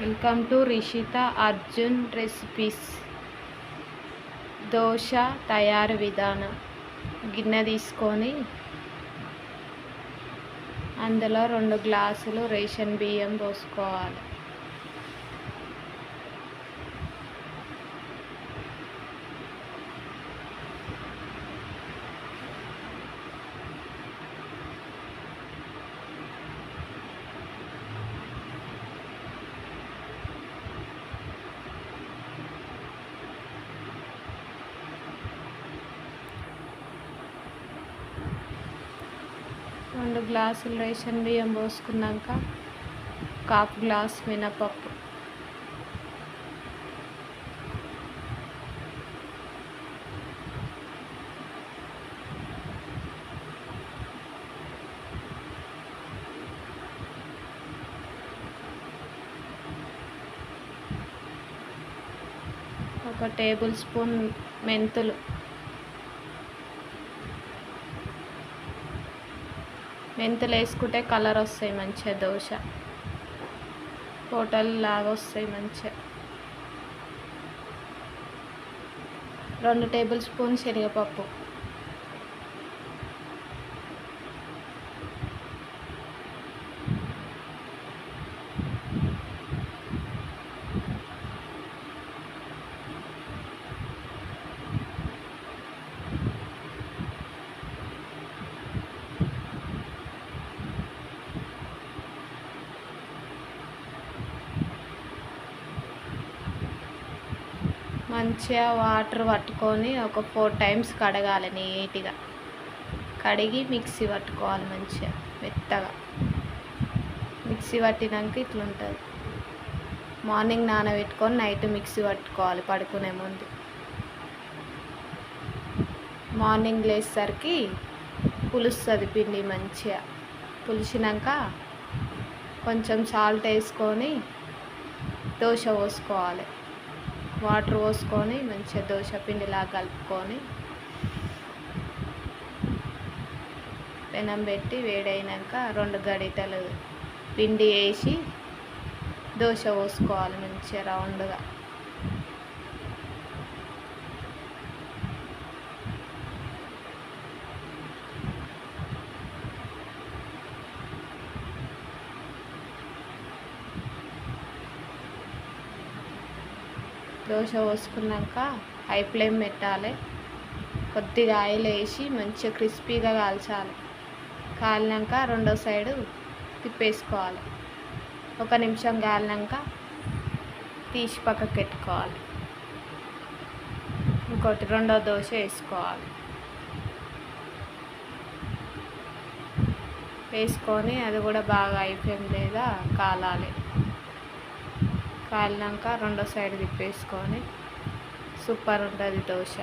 Welcome to Rishitha Arjun recipes. Dosa తయారు విధానం. గిన్నె తీసుకొని అందులో 2 గ్లాసులు రేషన్ బియ్యం పోసుకోవాలి. రెండు గ్లాసులు రేషన్ బియ్యం పోసుకున్నాక 1/2 గ్లాస్ మినపప్పు, ఒక టేబుల్ స్పూన్ మెంతులు, మెంతులు వేసుకుంటే కలర్ వస్తాయి మంచిగా, దోశ హోటల్ లాగా వస్తాయి మంచిగా. 2 టేబుల్ స్పూన్ శనగపప్పు, మంచిగా వాటర్ పట్టుకొని ఒక 4 టైమ్స్ కడగాలి. నీట్గా కడిగి మిక్సీ పట్టుకోవాలి. మంచిగా మెత్తగా మిక్సీ పట్టినాక ఇట్లుంటుంది. మార్నింగ్ నానబెట్టుకొని నైట్ మిక్సీ పట్టుకోవాలి పడుకునే ముందు. మార్నింగ్ లేచేసరికి పులుస్తుంది పిండి. మంచిగా పులిసినాక కొంచెం సాల్ట్ వేసుకొని దోశ పోసుకోవాలి. వాటర్ పోసుకొని మంచిగా దోశ పిండిలా కలుపుకొని పెనం పెట్టి వేడైనాక 2 గరిటెలు పిండి వేసి దోశ పోసుకోవాలి మంచిగా రౌండ్గా. దోశ పోసుకున్నాక హై ఫ్లేమ్ పెట్టాలి. కొద్దిగా ఆయిల్ వేసి మంచిగా క్రిస్పీగా కాల్చాలి. కాలినాక రెండో సైడు తిప్పేసుకోవాలి. 1 నిమిషం కాలినాక తీసి పక్కకు పెట్టుకోవాలి. ఇంకోటి రెండో దోశ వేసుకోవాలి. వేసుకొని అది కూడా బాగా హై ఫ్లేమ్ మీద కాలాలి. కాలినాక రెండో సైడ్ తిప్పేసుకొని సూపర్ ఉంటుంది దోశ.